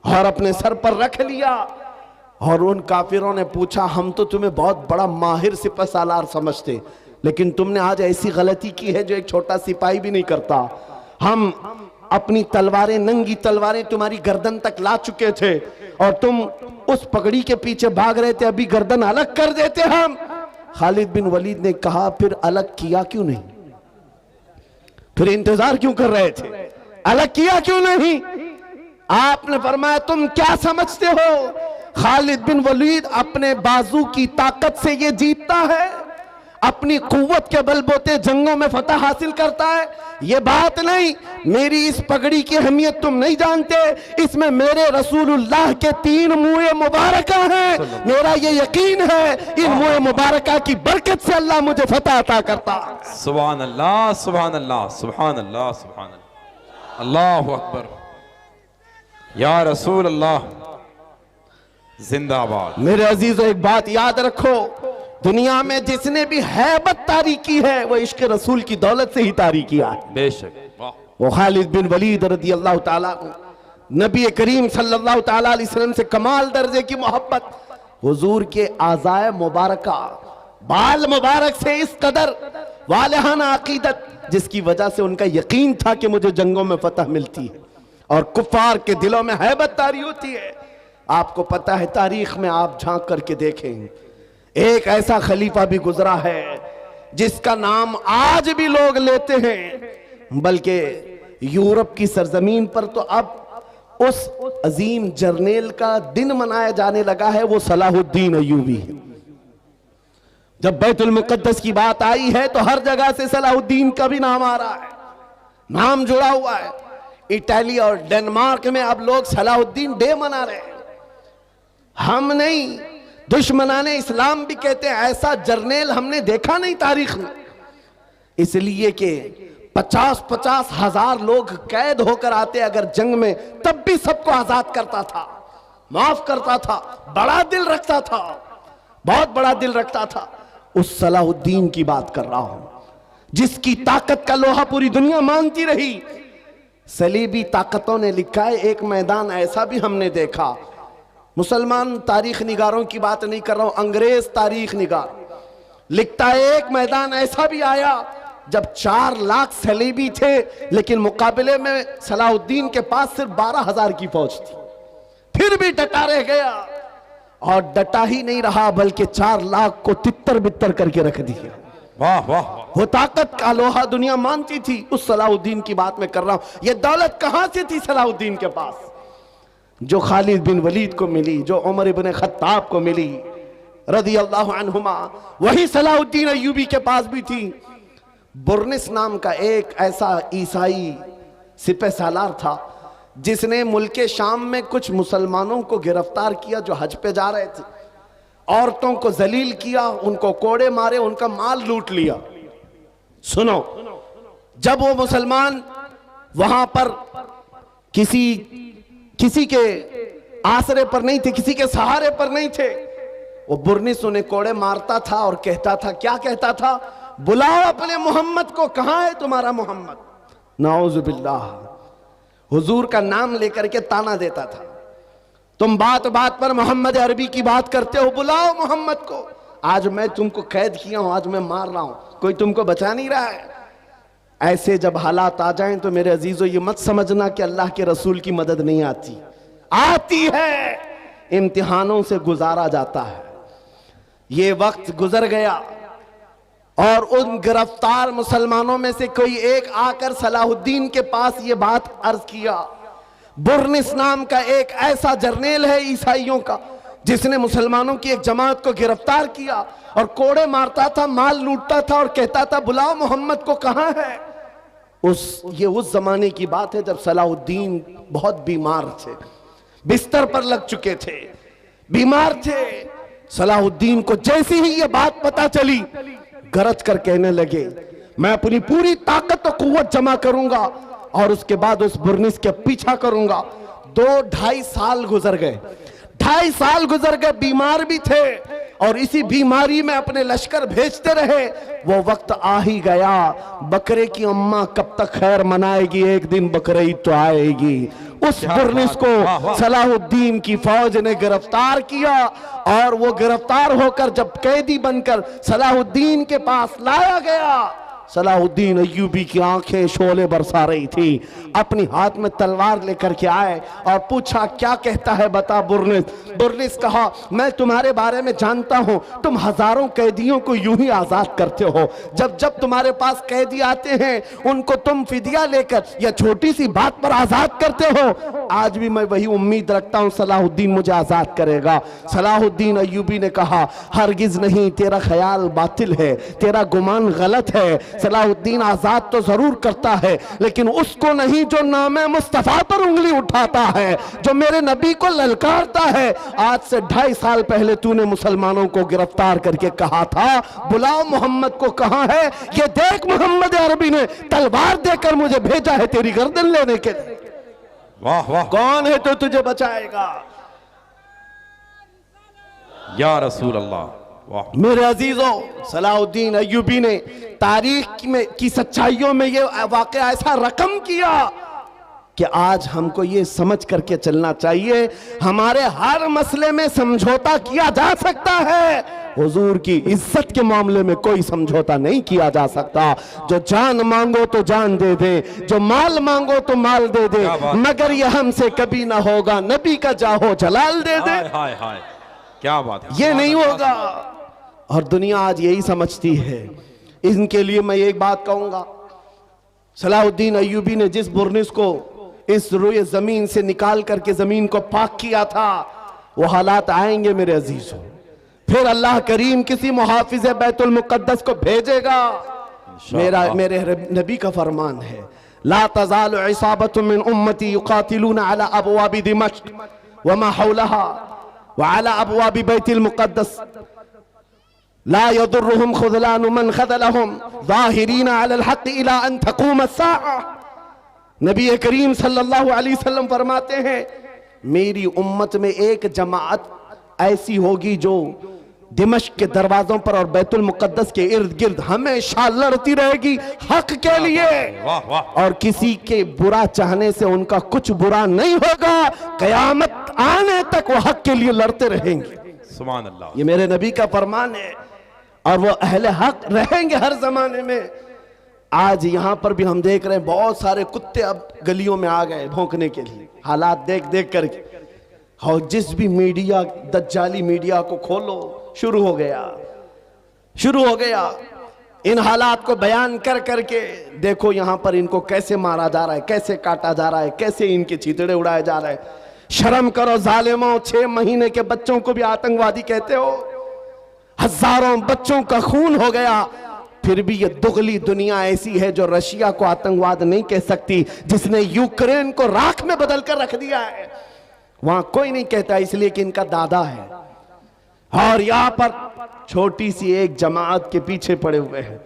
S1: और अपने सर पर रख लिया। और उन काफिरों ने पूछा, हम तो तुम्हें बहुत बड़ा माहिर सिपह सालार समझते, लेकिन तुमने आज ऐसी गलती की है जो एक छोटा सिपाही भी नहीं करता। हम अपनी तलवारें, नंगी तलवारें तुम्हारी गर्दन तक ला चुके थे और तुम उस पगड़ी के पीछे भाग रहे थे, अभी गर्दन अलग कर देते हम। खालिद बिन वलीद ने कहा, फिर अलग किया क्यों नहीं, फिर इंतजार क्यों कर रहे थे, अलग किया क्यों नहीं? आपने फरमाया, तुम क्या समझते हो, खालिद बिन वलीद अपने बाजू की ताकत से ये जीतता है, अपनी कुव्वत के बलबूते जंगों में फतह हासिल करता है? ये बात नहीं। मेरी इस पगड़ी की अहमियत तुम नहीं जानते, इसमें मेरे रसूलुल्लाह के 3 मुँह मुबारका हैं। मेरा ये यकीन है, इन मुँह मुबारका की बरकत से अल्लाह मुझे फतह अता करता है।
S2: सुभान अल्लाह, सुभान अल्लाह, सुभान अल्लाह, सुभान अल्लाह, अल्लाहु अकबर, या रसूल अल्लाह जिंदाबाद। मेरे
S1: अजीजों, एक बात याद रखो, दुनिया में जिसने भी हैबत तारी की है वो इश्क रसूल की दौलत से ही तारी किया है।
S2: बेशक।
S1: वो खालिद बिन वलीद रज़ी अल्लाह ताला, नबी करीम सल्लल्लाहु ताला अलैहि वसल्लम से कमाल दर्जे की मोहब्बत, हुजूर के आज़ाए मुबारका बाल मुबारक से इस कदर वालिहाना अकीदत, जिसकी वजह से उनका यकीन था कि मुझे जंगों में फतह मिलती है और कुफार के दिलों में हैबत तारी होती है। आपको पता है, तारीख में आप झांक करके देखें, एक ऐसा खलीफा भी गुजरा है जिसका नाम आज भी लोग लेते हैं, बल्कि यूरोप की सरजमीन पर तो अब उस अजीम जर्नेल का दिन मनाया जाने लगा है, वो सलाहुद्दीन अय्यूबी है। जब बैतुल मुक़द्दस की बात आई है तो हर जगह से सलाहुद्दीन का भी नाम आ रहा है, नाम जुड़ा हुआ है। इटली और डेनमार्क में अब लोग सलाहुद्दीन डे मना रहे हैं। हम नहीं, दुश्मनाने इस्लाम भी कहते हैं ऐसा जर्नेल हमने देखा नहीं तारीख में, इसलिए कि 50-50 हजार लोग कैद होकर आते अगर जंग में, तब भी सबको आजाद करता था, माफ करता था, बड़ा दिल रखता था, बहुत बड़ा दिल रखता था। उस सलाहुद्दीन की बात कर रहा हूं, जिसकी ताकत का लोहा पूरी दुनिया मानती रही। सलीबी ताकतों ने लिखा है, एक मैदान ऐसा भी हमने देखा, मुसलमान तारीख निगारों की बात नहीं कर रहा हूं, अंग्रेज तारीख निगार लिखता है, एक मैदान ऐसा भी आया जब 4 लाख सलीबी थे, लेकिन मुकाबले में सलाहुद्दीन के पास सिर्फ 12,000 की फौज थी, फिर भी डटा रह गया। और डटा ही नहीं रहा, बल्कि 4 लाख को तितर बितर करके रख दिया।
S2: वाह वाह,
S1: वो ताकत का लोहा दुनिया मानती थी। उस सलाहुद्दीन की बात मैं कर रहा हूं। ये दौलत कहां से थी सलाहुद्दीन के पास, जो खालिद बिन वलीद को मिली, जो उमर इब्न खत्ताब को मिली रज़ी अल्लाहु अन्हुमा, वही सलाहुद्दीन अय्यूबी के पास भी थी। बुर्निस नाम का एक ऐसा ईसाई सिपह सालार था जिसने मुल्के शाम में कुछ मुसलमानों को गिरफ्तार किया जो हज पे जा रहे थे, औरतों को जलील किया, उनको कोड़े मारे, उनका माल लूट लिया। सुनो, जब वो मुसलमान वहां पर किसी के आसरे पर नहीं थे, किसी के सहारे पर नहीं थे, वो बुर्निस उन्हें कोड़े मारता था और कहता था, क्या कहता था, बुलाओ अपने मोहम्मद को, कहां है तुम्हारा मोहम्मद। नाउजुबिल्लाह, हुजूर का नाम लेकर के ताना देता था, तुम बात बात पर मोहम्मद अरबी की बात करते हो, बुलाओ मोहम्मद को। आज मैं तुमको कैद किया हूं, आज मैं मार रहा हूं, कोई तुमको बचा नहीं रहा है। ऐसे जब हालात आ जाएं तो मेरे अजीजों ये मत समझना कि अल्लाह के रसूल की मदद नहीं आती, आती है, इम्तिहानों से गुजारा जाता है। ये वक्त गुजर गया और उन गिरफ्तार मुसलमानों में से कोई एक आकर सलाहुद्दीन के पास ये बात अर्ज किया। बुर्निस नाम का एक ऐसा जर्नेल है ईसाइयों का, जिसने मुसलमानों की एक जमात को गिरफ्तार किया और कोड़े मारता था, माल लूटता था और कहता था, बुलाओ मोहम्मद को, कहां है। ये उस जमाने की बात है जब सलाहुद्दीन बहुत बीमार थे, बिस्तर पर लग चुके थे, बीमार थे। सलाहुद्दीन को जैसे ही ये बात पता चली, गरज कर कहने लगे, मैं अपनी पूरी ताकत और कुव्वत जमा करूंगा और उसके बाद उस बुर्निस के पीछा करूंगा। 2-2.5 साल गुजर गए, 2.5 साल गुजर गए, बीमार भी थे और इसी बीमारी में अपने लश्कर भेजते रहे। वो वक्त आ ही गया, बकरे की अम्मा कब तक खैर मनाएगी, एक दिन बकरीद तो आएगी। उस बुर्निस को सलाहुद्दीन की फौज ने गिरफ्तार किया और वो गिरफ्तार होकर जब कैदी बनकर सलाहुद्दीन के पास लाया गया, सलाहुद्दीन अय्यूबी की आंखें शोले बरसा रही थी। अपनी हाथ में तलवार लेकर के आए और पूछा, क्या कहता है बता बुर्निस। बुर्निस कहा, मैं तुम्हारे बारे में जानता हूं, तुम हजारों कैदियों को यूं ही आजाद करते हो। जब जब तुम्हारे पास कैदी आते हैं उनको तुम फिदिया लेकर या छोटी सी बात पर आजाद करते हो। आज भी मैं वही उम्मीद रखता हूं सलाहुद्दीन मुझे आजाद करेगा। सलाहुद्दीन अय्यूबी ने कहा, हरगिज नहीं, तेरा ख्याल बातिल है, तेरा गुमान गलत है। सलाहुद्दीन आजाद तो जरूर करता है, लेकिन उसको नहीं जो नामे मुस्तफा पर उंगली उठाता है, जो मेरे नबी को ललकारता है। आज से 2.5 साल पहले तूने मुसलमानों को गिरफ्तार करके कहा था, बुलाओ मोहम्मद को, कहां है। ये देख, मोहम्मद अरबी ने तलवार देकर मुझे भेजा है तेरी गर्दन लेने के लिए।
S2: वाह वाह,
S1: कौन है तो तुझे बचाएगा।
S2: या रसूल अल्लाह। वाह
S1: मेरे अजीजों, सलाहुद्दीन अय्यूबी ने तारीख में की सच्चाइयों में ये वाकया ऐसा रकम किया कि आज हमको ये समझ करके चलना चाहिए, हमारे हर मसले में समझौता किया जा सकता है, हुजूर की इज्जत के मामले में कोई समझौता नहीं किया जा सकता। जो जान मांगो तो जान दे दे, जो माल मांगो तो माल दे दे, मगर ये हमसे कभी ना होगा नबी का जाहो जलाल दे दे।
S2: हाय हाय, क्या बात है,
S1: ये नहीं होगा। और दुनिया आज यही समझती है। इनके लिए मैं एक बात कहूंगा, सलाहुद्दीन अय्यूबी ने जिस बुर्निस को इस रुए जमीन से निकाल करके जमीन को पाक किया था, वो हालात आएंगे मेरे अजीजों। फिर अल्लाह करीम किसी मुहाफिज बैतुल मुक़द्दस को भेजेगा। मेरे नबी का फरमान है, ला तज़ालु इसाबतु मिन उम्मती युक़ातिलूना अला अबवाबि दिमश्क व मा हौलहा व अला अबवाबि बैतुल मुक़द्दस ला यदुर्रुहुम खुज़लानु मन ख़ज़लहुम ज़ाहिरीना अलल हक़्क़ इला अन तक़ूम अस्साअ। नबी करीम सल्लल्लाहु अलैहि वसल्लम फरमाते हैं, मेरी उम्मत में एक जमात ऐसी होगी जो दिमश्क के दरवाजों पर और बैतुल मुक़द्दस के इर्द गिर्द हमेशा लड़ती रहेगी हक के लिए।
S2: वाह वाह,
S1: और किसी के बुरा चाहने से उनका कुछ बुरा नहीं होगा, कयामत आने तक वो हक के लिए लड़ते रहेंगे।
S2: सुभान अल्लाह,
S1: ये मेरे नबी का फरमान है। और वो अहले हक रहेंगे हर जमाने में। आज यहां पर भी हम देख रहे हैं बहुत सारे कुत्ते अब गलियों में आ गए भौंकने के लिए, हालात देख देख करके। और जिस भी मीडिया, दज्जाली मीडिया को खोलो, शुरू हो गया इन हालात को बयान कर करके। देखो यहां पर इनको कैसे मारा जा रहा है, कैसे काटा जा रहा है, कैसे इनके चीतड़े उड़ाए जा रहे हैं। शर्म करो जालिमों, 6 महीने के बच्चों को भी आतंकवादी कहते हो। हजारों बच्चों का खून हो गया, फिर भी ये दुगली दुनिया ऐसी है जो रशिया को आतंकवाद नहीं कह सकती, जिसने यूक्रेन को राख में बदल कर रख दिया है। वहां कोई नहीं कहता, इसलिए कि इनका दादा है। और यहां पर छोटी सी एक जमात के पीछे पड़े हुए हैं।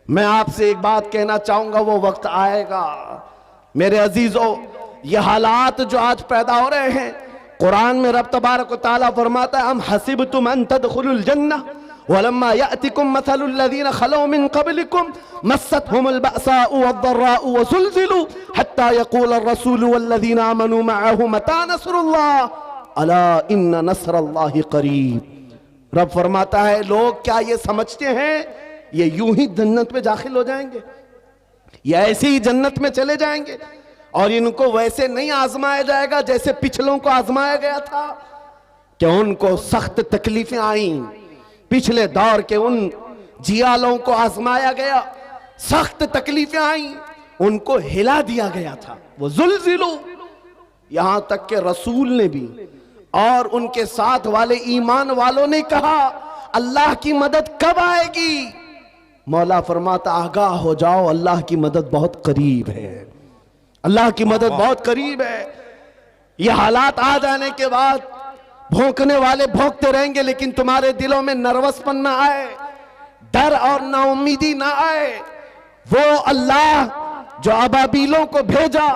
S1: मैं आपसे एक बात कहना चाहूंगा, वो वक्त आएगा मेरे अजीजों, ये हालात जो आज पैदा हो रहे हैं, कुरान में रब तबारक व तआला फरमाता है, हम हसिबतुम अन तदखुलुल जन्नह वलम्मा यातिकुम मसलुल लज़ीना खलौ मिन क़ब्लिकुम मस्सतहुमुल बअसाउ वद्दर्राउ वज़ुलज़िलू हत्ता यक़ूल अर्रसूलु वल्लज़ीना आमनू मअहु मता नस्रुल्लाह अला इन्न नस्रल्लाहि क़रीब। रब फरमाता है, लोग क्या ये समझते हैं ये यूं ही जन्नत में दाखिल हो जाएंगे, ये ऐसे ही जन्नत में चले जाएंगे और इनको वैसे नहीं आजमाया जाएगा जैसे पिछलों को आजमाया गया था। कि उनको सख्त तकलीफें आई, पिछले दौर के उन जियालों को आजमाया गया, सख्त तकलीफें आई, उनको हिला दिया गया था। वो जुल्जिलू, यहां तक के रसूल ने भी और उनके साथ वाले ईमान वालों ने कहा, अल्लाह की मदद कब आएगी? मौला फरमाता, आगाह हो जाओ, अल्लाह की मदद बहुत करीब है, अल्लाह की मदद बहुत करीब है। ये हालात आ जाने के बाद भौंकने वाले भौंकते रहेंगे, लेकिन तुम्हारे दिलों में नर्वसपन ना आए, डर और नाउमीदी ना आए। वो अल्लाह जो अबाबीलों को भेजा,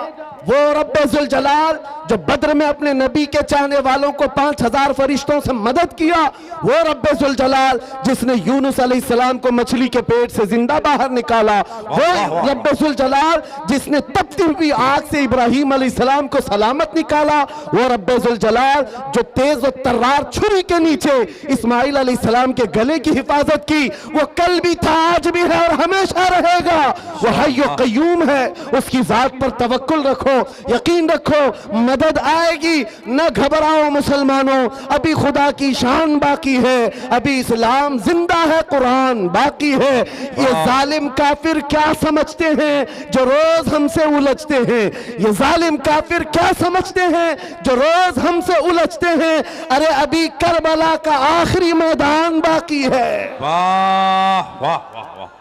S1: वो रब्बे जुल जलाल जो बद्र में अपने नबी के चाहने वालों को 5000 फरिश्तों से मदद किया, वो रब्बे जुल जलाल जिसने यूनुस अलैहिस्सलाम को मछली के पेट से जिंदा बाहर निकाला, वो रब्बे जुल जलाल जिसने तपती हुई आग से इब्राहिम अलैहिस्सलाम को सलामत निकाला, वो रब्बे जुल जलाल जो तेज और तर्रार छुरी के नीचे इस्माइल अलैहिस्सलाम के गले की हिफाजत की, वो कल भी था, आज भी है और हमेशा रहेगा। वो हय्यो कय्यूम है, उसकी जात पर तवक्कुल रखो, यकीन रखो, मदद आएगी। न घबराओ मुसलमानों, अभी खुदा की शान बाकी है, अभी इस्लाम जिंदा है, कुरान बाकी है। ये जालिम काफिर क्या समझते हैं जो रोज हमसे उलझते हैं? ये जालिम काफिर क्या समझते हैं जो रोज हमसे उलझते हैं? अरे अभी करबला का आखिरी मैदान बाकी है।
S2: वाह वाह वाह वाह।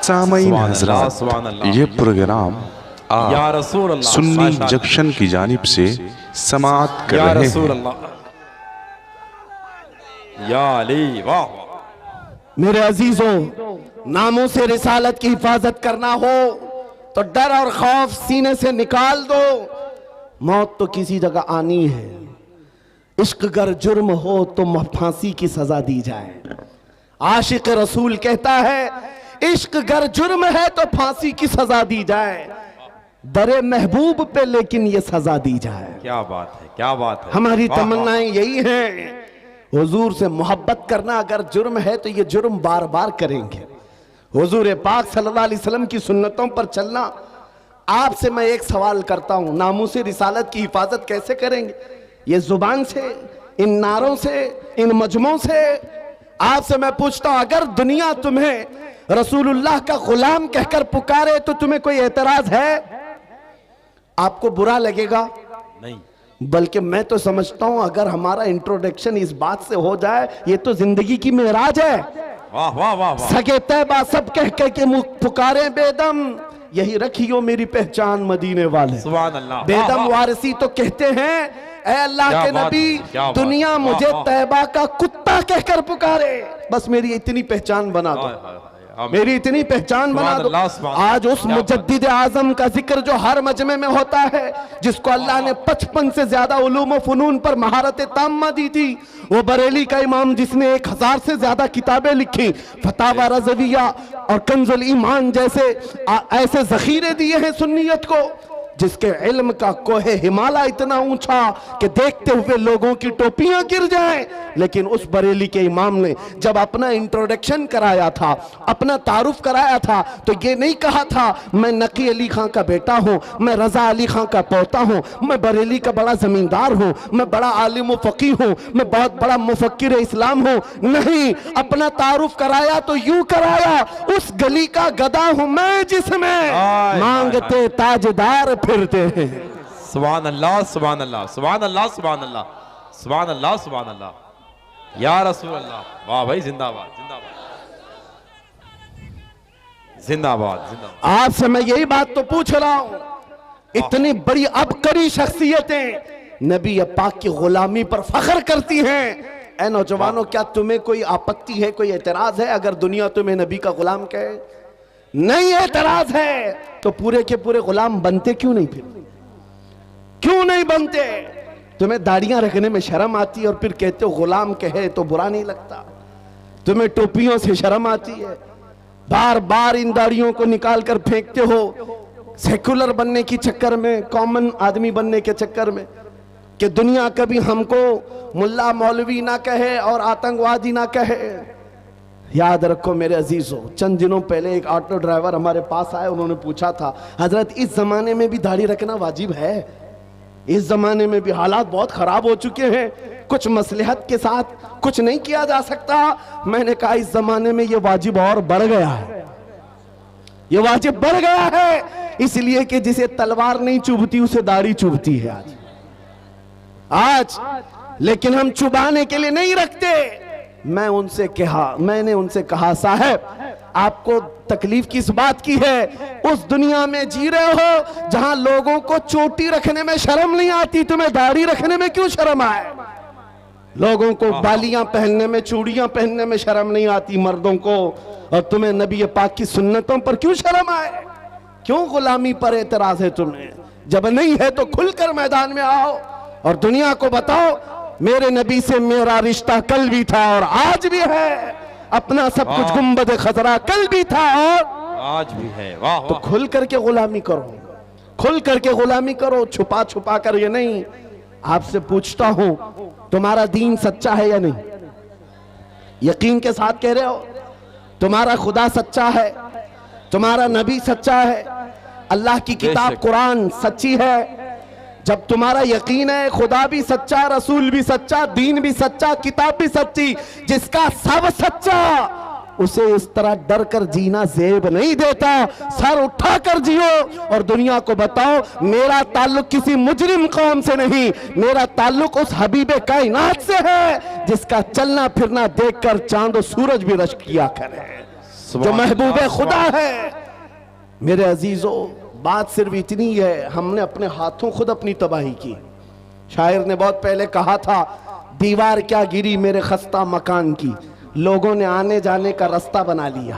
S3: सामईन हज़रात, ये प्रोग्राम आप सुन्नी जंक्शन की जानिब से समाअत कर रहे हैं।
S2: या अली, वाह।
S1: मेरे अजीजों, नामों से रिसालत की हिफाजत करना हो तो डर और खौफ सीने से निकाल दो। मौत तो किसी जगह आनी है। इश्क गर जुर्म हो तो फांसी की सजा दी जाए। आशिक रसूल कहता है, इश्क गर जुर्म है तो फांसी की सजा दी जाए। दरे महबूब पे लेकिन ये सजा दी जाए।
S2: क्या बात है, क्या बात है।
S1: हमारी
S2: वाह, वाह।
S1: तमन्नाएं यही हैं। हुजूर से मोहब्बत करना अगर जुर्म है तो ये जुर्म बार बार करेंगे। हुजूर पाक सल्लल्लाहु अलैहि वसल्लम की सुन्नतों पर चलना। आपसे मैं एक सवाल करता हूं, नामूसे रिसालत की हिफाजत कैसे करेंगे? ये जुबान से, इन नारों से, इन मजमों से? आपसे मैं पूछता हूं, अगर दुनिया तुम्हें रसूलुल्लाह का गुलाम कहकर पुकारे तो तुम्हें कोई एतराज है? आपको बुरा लगेगा?
S2: नहीं।
S1: बल्कि मैं तो समझता हूं अगर हमारा इंट्रोडक्शन इस बात से हो जाए, ये तो जिंदगी की मेराज है।
S2: वाह वाह वाह वाह।
S1: सगे तैबा सब कह कह के मुख पुकारे बेदम, यही रखियो मेरी पहचान मदीने वाले।
S2: सुभान अल्लाह।
S1: बेदम वारसी तो कहते हैं, ऐ अल्लाह के नबी, दुनिया मुझे तैबा का कुत्ता कहकर पुकारे, बस मेरी इतनी पहचान बना दो, मेरी इतनी पहचान बना दो। आज उस मुजद्दिद आजम का जिक्र जो हर मजमे में होता है, जिसको अल्लाह ने 55 से ज्यादा उलूम व फनून पर महारत ताम्मा दी थी, वो बरेली का इमाम जिसने 1000 से ज्यादा किताबें लिखी, फतावा रज़विया और कंजुल ईमान जैसे ऐसे जखीरे दिए हैं सुन्नियत को, जिसके इल्म का कोहे हिमालय इतना ऊंचा कि देखते हुए लोगों की टोपियां गिर जाएं, लेकिन उस बरेली के इमाम ने जब अपना इंट्रोडक्शन कराया था, अपना तारुफ कराया था, तो ये नहीं कहा था मैं नकी अली खां का बेटा हूं, मैं रजा अली खां का पोता हूं, मैं बरेली का बड़ा जमींदार हूं, मैं बड़ा आलिम व फकीह हूं, मैं बहुत बड़ा मुफक्किर इस्लाम हूं। नहीं, अपना तारुफ कराया तो यूं कराया, उस गली का गधा हूं मैं जिसमें मांगते ताजदार फिरते हैं।
S2: सुभान अल्लाह, सुभान अल्लाह, सुभान अल्लाह, सुभान अल्लाह, सुभान अल्लाह, सुभान अल्लाह, या रसूल अल्लाह। वाह भाई, जिंदाबाद जिंदाबाद जिंदाबाद जिंदाबाद।
S1: आपसे मैं यही बात तो पूछ रहा हूं, इतनी बड़ी अबकरी शख्सियतें नबी पाक की गुलामी पर फख्र करती हैं। ऐ नौजवानों, क्या तुम्हें कोई आपत्ति है, कोई एतराज है अगर दुनिया तुम्हें नबी का गुलाम कहे? नहीं एतराज है तो पूरे के पूरे गुलाम बनते क्यों नहीं? फिर क्यों नहीं बनते? तुम्हें दाढ़ियां रखने में शर्म आती है और फिर कहते हो गुलाम कहे तो बुरा नहीं लगता। तुम्हें टोपियों से शर्म आती है, बार बार इन दाढ़ियों को निकाल कर फेंकते हो सेकुलर बनने की चक्कर में, कॉमन आदमी बनने के चक्कर में, कि दुनिया कभी हमको मुल्ला मौलवी ना कहे और आतंकवादी ना कहे। याद रखो मेरे अजीजों, चंद दिनों पहले एक ऑटो ड्राइवर हमारे पास आए, उन्होंने पूछा था, हजरत इस जमाने में भी दाढ़ी रखना वाजिब है? इस जमाने में भी हालात बहुत खराब हो चुके हैं, कुछ मसलहत के साथ कुछ नहीं किया जा सकता? मैंने कहा इस जमाने में ये वाजिब और बढ़ गया है, ये वाजिब बढ़ गया है, इसलिए कि जिसे तलवार नहीं चुभती उसे दाढ़ी चुभती है आज। लेकिन हम चुबाने के लिए नहीं रखते। मैंने उनसे कहा, साहब आपको तकलीफ किस बात की है? उस दुनिया में जी रहे हो जहां लोगों को चोटी रखने में शर्म नहीं आती, तुम्हें दाढ़ी रखने में क्यों शर्म आए? लोगों को बालियां पहनने में, चूड़ियां पहनने में शर्म नहीं आती मर्दों को, और तुम्हें नबी पाक की सुन्नतों पर क्यों शर्म आए? क्यों गुलामी पर एतराज है तुम्हें? जब नहीं है तो खुलकर मैदान में आओ और दुनिया को बताओ मेरे नबी से मेरा रिश्ता कल भी था और आज भी है, अपना सब कुछ गुंबद खजरा कल भी था और
S2: आज भी है। वाह
S1: तो खुल करके गुलामी करो, खुल करके गुलामी करो, छुपा छुपा कर ये नहीं। आपसे पूछता हूं, तुम्हारा दीन सच्चा है या नहीं? यकीन के साथ कह रहे हो? तुम्हारा खुदा सच्चा है, तुम्हारा नबी सच्चा है, अल्लाह की किताब कुरान सच्ची है? जब तुम्हारा यकीन है खुदा भी सच्चा, रसूल भी सच्चा, दीन भी सच्चा, किताब भी सच्ची, जिसका सब सच्चा, उसे इस तरह डर कर जीना जेब नहीं देता। सर उठा कर जियो और दुनिया को बताओ मेरा ताल्लुक किसी मुजरिम कौम से नहीं, मेरा ताल्लुक उस हबीबे कायनात से है जिसका चलना फिरना देखकर चांद और सूरज भी रश्क किया करे, जो महबूबे खुदा है। मेरे अजीजों, बात सिर्फ इतनी है, हमने अपने हाथों खुद अपनी तबाही की। शायर ने बहुत पहले कहा था, दीवार क्या गिरी मेरे खस्ता मकान की, लोगों ने आने जाने का रास्ता बना लिया।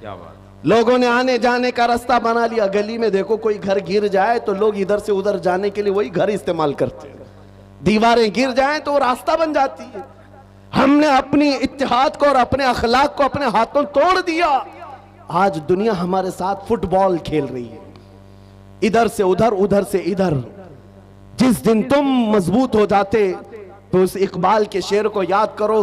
S2: क्या बात?
S1: लोगों ने आने जाने का रास्ता बना लिया। गली में देखो कोई घर गिर जाए तो लोग इधर से उधर जाने के लिए वही घर इस्तेमाल करते हैं, दीवारें गिर जाएं तो वो रास्ता बन जाती है। हमने अपनी इत्तेहाद को और अपने अखलाक को अपने हाथों तोड़ दिया। आज दुनिया हमारे साथ फुटबॉल खेल रही है, इधर से उधर, उधर से इधर। जिस दिन तुम मजबूत हो जाते तो उस इकबाल के शेर को याद करो,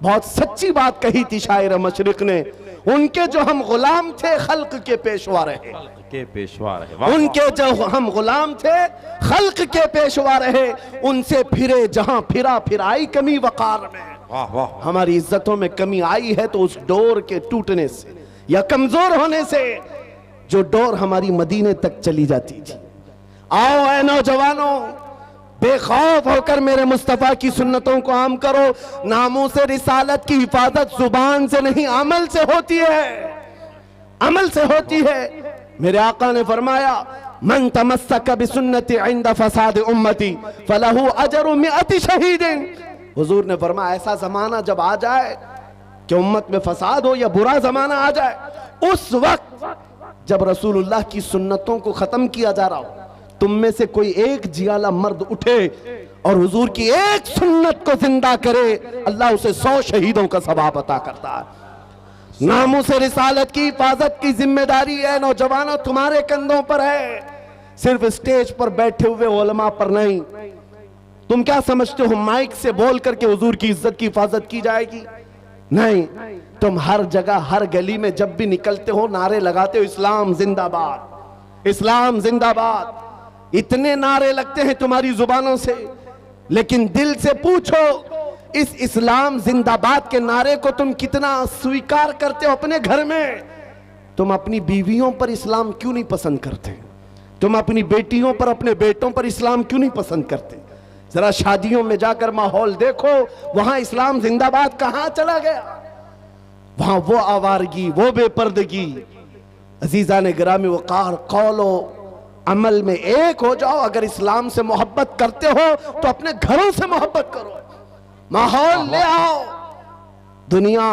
S1: बहुत सच्ची बात कही थी शायर मशरिक ने, उनके जो हम गुलाम थे खल्क के पेशवा रहे,
S2: के पेशवा रहे। वाह,
S1: उनके जो हम गुलाम थे खल्क के पेशवा रहे, उनसे फिरे जहां फिरा फिर आई कमी वकार में।
S2: वाह वाह।
S1: हमारी इज्जतों में कमी आई है तो उस डोर के टूटने से या कमजोर होने से जो डोर हमारी मदीने तक चली जाती थी। आओ ऐ नौजवानों, बेखौफ होकर मेरे मुस्तफा की सुन्नतों को आम करो। नामों से रिसालत की हिफाजत जुबान से नहीं अमल से होती है, अमल से होती है। मेरे आका ने फरमाया, मन तमस्सक बिसुन्नती इंद फसाद उम्मती फलहु अजरु मिअति शहीदिन। हुजूर ने फरमाया, ऐसा जमाना जब आ जाए कि उम्मत में फसाद हो या बुरा जमाना आ जाए, उस वक्त जब रसूलुल्लाह की सुन्नतों को खत्म किया जा रहा हो, तुम में से कोई एक जियाला मर्द उठे और हुजूर की एक सुन्नत को जिंदा करे, अल्लाह उसे 100 शहीदों का सवाब अता करता है। नामों से रिसालत की हिफाजत की जिम्मेदारी है नौजवानों तुम्हारे कंधों पर है, सिर्फ स्टेज पर बैठे हुए उलमा पर नहीं। तुम क्या समझते हो माइक से बोल करके हुजूर की इज्जत की हिफाजत की जाएगी? नहीं, तुम हर जगह हर गली में जब भी निकलते हो नारे लगाते हो, इस्लाम जिंदाबाद, इस्लाम जिंदाबाद। इतने नारे लगते हैं तुम्हारी जुबानों से, लेकिन दिल से पूछो इस इस्लाम जिंदाबाद के नारे को तुम कितना स्वीकार करते हो अपने घर में? तुम अपनी बीवियों पर इस्लाम क्यों नहीं पसंद करते? तुम अपनी बेटियों पर, अपने बेटों पर इस्लाम क्यों नहीं पसंद करते? जरा शादियों में जाकर माहौल देखो, वहां इस्लाम जिंदाबाद कहां चला गया? वहां वो आवारगी, वो बेपर्दगी। अजीजा ने गिरामी वकार, कौलो अमल में एक हो जाओ। अगर इस्लाम से मोहब्बत करते हो तो अपने घरों से मोहब्बत करो, माहौल ले आओ। दुनिया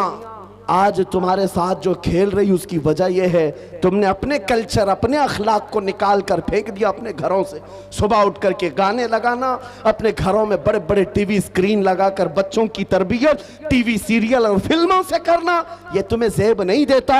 S1: आज तुम्हारे साथ जो खेल रही उसकी वजह यह है तुमने अपने कल्चर, अपने अखलाक को निकाल कर फेंक दिया अपने घरों से। सुबह उठ करके गाने लगाना, अपने घरों में बड़े बड़े टीवी स्क्रीन लगाकर बच्चों की तरबियत टीवी सीरियल और फिल्मों से करना, यह तुम्हें ज़ेब नहीं देता।